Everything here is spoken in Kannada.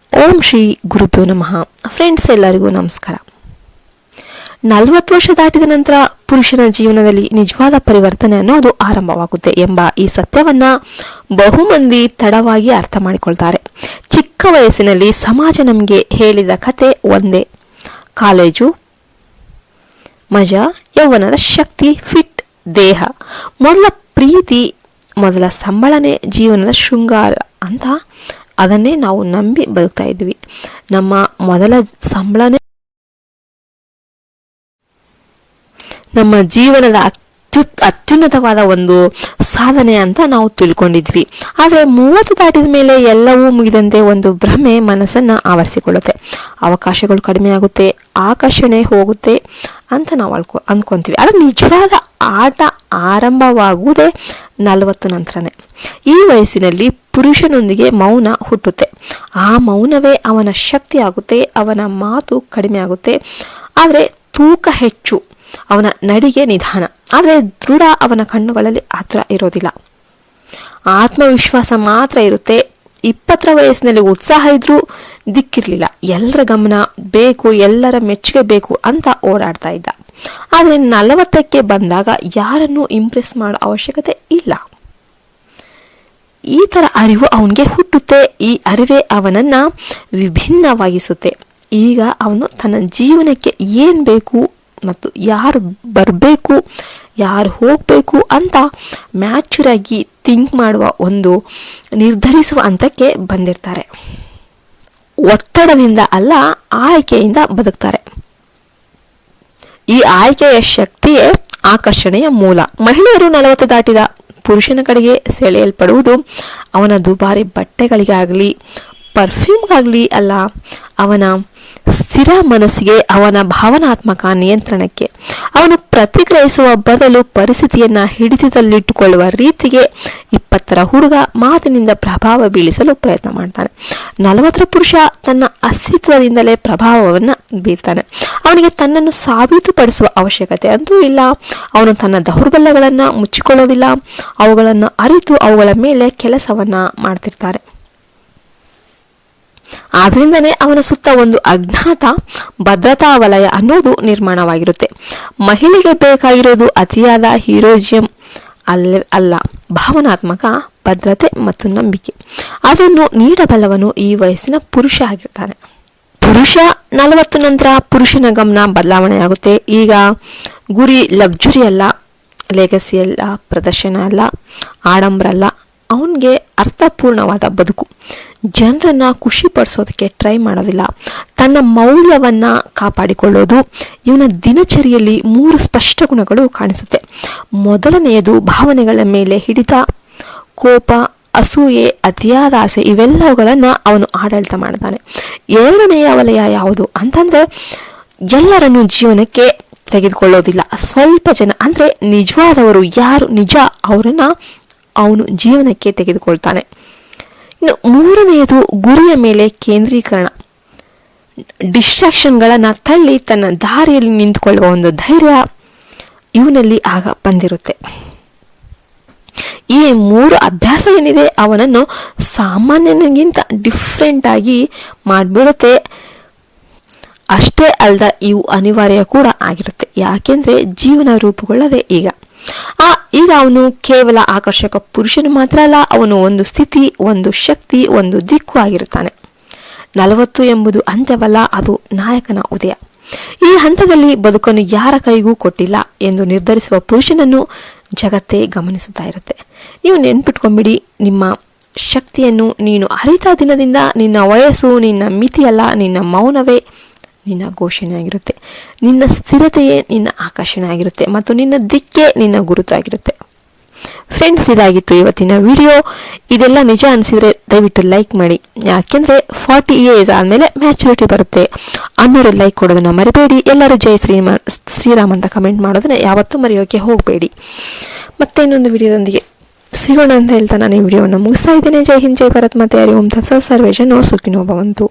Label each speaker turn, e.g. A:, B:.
A: ಓಂ ಶ್ರೀ ಗುರುಭ್ಯೋ ನಮಃ. ಫ್ರೆಂಡ್ಸ್, ಎಲ್ಲರಿಗೂ ನಮಸ್ಕಾರ. 40 ವರ್ಷ ದಾಟಿದ ನಂತರ ಪುರುಷನ ಜೀವನದಲ್ಲಿ ನಿಜವಾದ ಪರಿವರ್ತನೆ ಅನ್ನೋದು ಆರಂಭವಾಗುತ್ತೆ ಎಂಬ ಈ ಸತ್ಯವನ್ನ ಬಹುಮಂದಿ ತಡವಾಗಿ ಅರ್ಥ ಮಾಡಿಕೊಳ್ತಾರೆ. ಚಿಕ್ಕ ವಯಸ್ಸಿನಲ್ಲಿ ಸಮಾಜ ನಮಗೆ ಹೇಳಿದ ಕತೆ ಒಂದೇ: ಕಾಲೇಜು, ಮಜಾ, ಯೌವನದ ಶಕ್ತಿ, ಫಿಟ್ ದೇಹ, ಮೊದಲ ಪ್ರೀತಿ, ಮೊದಲ ಸಂಬಳನೆ ಜೀವನದ ಶೃಂಗಾರ ಅಂತ ಅದನ್ನೇ ನಾವು ನಂಬಿ ಬದುಕ್ತಾ ಇದ್ವಿ. ನಮ್ಮ ಮೊದಲ ಸಂಬಳನೇ ನಮ್ಮ ಜೀವನದ ಅತ್ಯುನ್ನತವಾದ ಒಂದು ಸಾಧನೆ ಅಂತ ನಾವು ತಿಳ್ಕೊಂಡಿದ್ವಿ. ಆದರೆ 30 ದಾಟಿದ ಮೇಲೆ ಎಲ್ಲವೂ ಮುಗಿದಂತೆ ಒಂದು ಭ್ರಮೆ ಮನಸ್ಸನ್ನ ಆವರಿಸಿಕೊಳ್ಳುತ್ತೆ. ಅವಕಾಶಗಳು ಕಡಿಮೆ ಆಗುತ್ತೆ, ಆಕರ್ಷಣೆ ಹೋಗುತ್ತೆ ಅಂತ ನಾವು ಅಂದ್ಕೊಂತೀವಿ. ಆದರೆ ನಿಜವಾದ ಆಟ ಆರಂಭವಾಗುವುದೇ 40 ನಂತರನೇ. ಈ ವಯಸ್ಸಿನಲ್ಲಿ ಪುರುಷನೊಂದಿಗೆ ಮೌನ ಹುಟ್ಟುತ್ತೆ. ಆ ಮೌನವೇ ಅವನ ಶಕ್ತಿ ಆಗುತ್ತೆ. ಅವನ ಮಾತು ಕಡಿಮೆ ಆಗುತ್ತೆ, ಆದರೆ ತೂಕ ಹೆಚ್ಚು. ಅವನ ನಡಿಗೆ ನಿಧಾನ, ಆದರೆ ದೃಢ. ಅವನ ಕಣ್ಣುಗಳಲ್ಲಿ ಆತರ ಇರೋದಿಲ್ಲ, ಆತ್ಮವಿಶ್ವಾಸ ಮಾತ್ರ ಇರುತ್ತೆ. 20ರ ವಯಸ್ಸಿನಲ್ಲಿ ಉತ್ಸಾಹ ಇದ್ರೂ ದಿಕ್ಕಿರ್ಲಿಲ್ಲ. ಎಲ್ಲರ ಗಮನ ಬೇಕು, ಎಲ್ಲರ ಮೆಚ್ಚುಗೆ ಬೇಕು ಅಂತ ಓಡಾಡ್ತಾ ಇದ್ದ. ಆದರೆ 40ಕ್ಕೆ ಬಂದಾಗ ಯಾರನ್ನೂ ಇಂಪ್ರೆಸ್ ಮಾಡೋ ಅವಶ್ಯಕತೆ ಇಲ್ಲ. ಈ ತರ ಅರಿವು ಅವನಿಗೆ ಹುಟ್ಟುತ್ತೆ. ಈ ಅರಿವೇ ಅವನನ್ನ ವಿಭಿನ್ನವಾಗಿಸುತ್ತೆ. ಈಗ ಅವನು ತನ್ನ ಜೀವನಕ್ಕೆ ಏನ್ ಬೇಕು ಮತ್ತು ಯಾರು ಬರಬೇಕು, ಯಾರು ಹೋಗಬೇಕು ಅಂತ ಮ್ಯಾಚುರ್ ಆಗಿ ಥಿಂಕ್ ಮಾಡುವ, ಒಂದು ನಿರ್ಧರಿಸುವ ಹಂತಕ್ಕೆ ಬಂದಿರ್ತಾರೆ. ಒತ್ತಡದಿಂದ ಅಲ್ಲ, ಆಯ್ಕೆಯಿಂದ ಬದುಕ್ತಾರೆ. ಈ ಆಯ್ಕೆಯ ಶಕ್ತಿಯೇ ಆಕರ್ಷಣೆಯ ಮೂಲ. ಮಹಿಳೆಯರು 40 ದಾಟಿದ ಪುರುಷನ ಕಡೆಗೆ ಸೆಳೆಯಲ್ಪಡುವುದು ಅವನ ದುಬಾರಿ ಬಟ್ಟೆಗಳಿಗಾಗಲಿ ಪರ್ಫ್ಯೂಮ್ಗಾಗಲಿ ಅಲ್ಲ, ಅವನ ಸ್ಥಿರ ಮನಸ್ಸಿಗೆ, ಅವನ ಭಾವನಾತ್ಮಕ ನಿಯಂತ್ರಣಕ್ಕೆ. ಅವನು ಪ್ರತಿಕ್ರಿಯಿಸುವ ಬದಲು ಪರಿಸ್ಥಿತಿಯನ್ನ ಹಿಡಿತದಲ್ಲಿಟ್ಟುಕೊಳ್ಳುವ ರೀತಿಗೆ 20ರ ಹುಡುಗ ಮಾತಿನಿಂದ ಪ್ರಭಾವ ಬೀಳಿಸಲು ಪ್ರಯತ್ನ ಮಾಡ್ತಾನೆ. 40ರ ಪುರುಷ ತನ್ನ ಅಸ್ತಿತ್ವದಿಂದಲೇ ಪ್ರಭಾವವನ್ನು ಬೀರ್ತಾನೆ. ಅವನಿಗೆ ತನ್ನನ್ನು ಸಾಬೀತುಪಡಿಸುವ ಅವಶ್ಯಕತೆ ಅಂತೂ ಇಲ್ಲ. ಅವನು ತನ್ನ ದೌರ್ಬಲ್ಯಗಳನ್ನ ಮುಚ್ಚಿಕೊಳ್ಳೋದಿಲ್ಲ, ಅವುಗಳನ್ನು ಅರಿತು ಅವುಗಳ ಮೇಲೆ ಕೆಲಸವನ್ನ ಮಾಡ್ತಿರ್ತಾನೆ. ಆದ್ರಿಂದನೇ ಅವನ ಸುತ್ತ ಒಂದು ಅಜ್ಞಾತ ಭದ್ರತಾ ವಲಯ ಅನ್ನೋದು ನಿರ್ಮಾಣವಾಗಿರುತ್ತೆ. ಮಹಿಳೆಗೆ ಬೇಕಾಗಿರೋದು ಅತಿಯಾದ ಹೀರೋಯಿಸಂ ಅಲ್ಲ, ಭಾವನಾತ್ಮಕ ಭದ್ರತೆ ಮತ್ತು ನಂಬಿಕೆ. ಅದನ್ನು ನೀಡಬಲ್ಲವನು ಈ ವಯಸ್ಸಿನ ಪುರುಷ ಆಗಿರ್ತಾನೆ. ಪುರುಷ 40 ನಂತರ ಪುರುಷನ ಗಮನ ಬದಲಾವಣೆಯಾಗುತ್ತೆ. ಈಗ ಗುರಿ ಲಕ್ಸುರಿ ಅಲ್ಲ, ಲೆಗಸಿ ಅಲ್ಲ, ಪ್ರದರ್ಶನ ಅಲ್ಲ, ಆಡಂಬರ ಅಲ್ಲ. ಅವನಿಗೆ ಅರ್ಥಪೂರ್ಣವಾದ ಬದುಕು. ಜನರನ್ನ ಖುಷಿ ಪಡಿಸೋದಕ್ಕೆ ಟ್ರೈ ಮಾಡೋದಿಲ್ಲ, ತನ್ನ ಮೌಲ್ಯವನ್ನ ಕಾಪಾಡಿಕೊಳ್ಳೋದು. ಇವನ ದಿನಚರಿಯಲ್ಲಿ 3 ಸ್ಪಷ್ಟ ಗುಣಗಳು ಕಾಣಿಸುತ್ತೆ. ಮೊದಲನೆಯದು ಭಾವನೆಗಳ ಮೇಲೆ ಹಿಡಿತ, ಕೋಪ, ಅಸೂಯೆ, ಅತಿಯಾದ ಆಸೆ. ಇವೆಲ್ಲವುಗಳನ್ನ ಅವನು ಆಡಳಿತ ಮಾಡ್ತಾನೆ. ಎರಡನೆಯ ವಲಯ ಯಾವುದು ಅಂತಂದ್ರೆ, ಎಲ್ಲರನ್ನು ಜೀವನಕ್ಕೆ ತೆಗೆದುಕೊಳ್ಳೋದಿಲ್ಲ. ಸ್ವಲ್ಪ ಜನ ಅಂದ್ರೆ ನಿಜವಾದವರು ಯಾರು ನಿಜ, ಅವರನ್ನ ಅವನು ಜೀವನಕ್ಕೆ ತೆಗೆದುಕೊಳ್ತಾನೆ. ಇನ್ನು ಮೂರನೆಯದು ಗುರಿಯ ಮೇಲೆ ಕೇಂದ್ರೀಕರಣ. ಡಿಸ್ಟ್ರಾಕ್ಷನ್ಗಳನ್ನ ತಳ್ಳಿ ತನ್ನ ದಾರಿಯಲ್ಲಿ ನಿಂತುಕೊಳ್ಳುವ ಒಂದು ಧೈರ್ಯ ಇವನಲ್ಲಿ ಆಗ ಬಂದಿರುತ್ತೆ. ಈ 3 ಅಭ್ಯಾಸ ಏನಿದೆ ಅವನನ್ನು ಸಾಮಾನ್ಯನಿಗಿಂತ ಡಿಫ್ರೆಂಟ್ ಆಗಿ ಮಾಡಿಬಿಡುತ್ತೆ. ಅಷ್ಟೇ ಅಲ್ದ ಇವು ಅನಿವಾರ್ಯ ಕೂಡ ಆಗಿರುತ್ತೆ. ಯಾಕೆಂದ್ರೆ ಜೀವನ ರೂಪುಗೊಳ್ಳದೆ ಈಗ ಅವನು ಕೇವಲ ಆಕರ್ಷಕ ಪುರುಷನು ಮಾತ್ರ ಅಲ್ಲ, ಅವನು ಒಂದು ಸ್ಥಿತಿ, ಒಂದು ಶಕ್ತಿ, ಒಂದು ದಿಕ್ಕು ಆಗಿರುತ್ತಾನೆ. 40 ಎಂಬುದು ಅಂತ್ಯವಲ್ಲ, ಅದು ನಾಯಕನ ಉದಯ. ಈ ಹಂತದಲ್ಲಿ ಬದುಕನ್ನು ಯಾರ ಕೈಗೂ ಕೊಟ್ಟಿಲ್ಲ ಎಂದು ನಿರ್ಧರಿಸುವ ಪುರುಷನನ್ನು ಜಗತ್ತೇ ಗಮನಿಸುತ್ತಾ ಇರುತ್ತೆ. ನೀವು ನೆನ್ಪಿಟ್ಕೊಂಡ್ಬಿಡಿ, ನಿಮ್ಮ ಶಕ್ತಿಯನ್ನು ನೀನು ಅರಿತ ದಿನದಿಂದ ನಿನ್ನ ವಯಸ್ಸು ನಿನ್ನ ಮಿತಿಯಲ್ಲ, ನಿನ್ನ ಮೌನವೇ ನಿನ್ನ ಘೋಷಣೆ ಆಗಿರುತ್ತೆ. ನಿನ್ನ ಸ್ಥಿರತೆಯೇ ನಿನ್ನ ಆಕರ್ಷಣೆ ಆಗಿರುತ್ತೆ ಮತ್ತು ನಿನ್ನ ದಿಕ್ಕೇ ನಿನ್ನ ಗುರುತು ಆಗಿರುತ್ತೆ. ಫ್ರೆಂಡ್ಸ್, ಇದಾಗಿತ್ತು ಇವತ್ತಿನ ವಿಡಿಯೋ. ಇದೆಲ್ಲ ನಿಜ ಅನಿಸಿದ್ರೆ ದಯವಿಟ್ಟು ಲೈಕ್ ಮಾಡಿ. ಯಾಕೆಂದ್ರೆ 40 ಇಯರ್ಸ್ ಆದಮೇಲೆ ಮ್ಯಾಚುರಿಟಿ ಬರುತ್ತೆ. 100 ಲೈಕ್ ಕೊಡೋದನ್ನ ಮರಿಬೇಡಿ. ಎಲ್ಲರೂ ಜೈ ಶ್ರೀರಾಮ್ ಅಂತ ಕಮೆಂಟ್ ಮಾಡೋದನ್ನ ಯಾವತ್ತೂ ಮರೆಯೋಕೆ ಹೋಗಬೇಡಿ. ಮತ್ತೆ ಇನ್ನೊಂದು ವಿಡಿಯೋದೊಂದಿಗೆ ಸಿಗೋಣ ಅಂತ ಹೇಳ್ತಾ ನಾನು ಈ ವಿಡಿಯೋವನ್ನು ಮುಗಿಸ್ತಾ ಇದ್ದೇನೆ. ಜೈ ಹಿಂದ್, ಜೈ ಭಾರತ್, ಮತ್ತೆ ಹರಿ ಓಂ ತತ್ಸತ್. ಸರ್ವೇ ಜನೋ ಸುಖಿನೋ ಭವಂತು.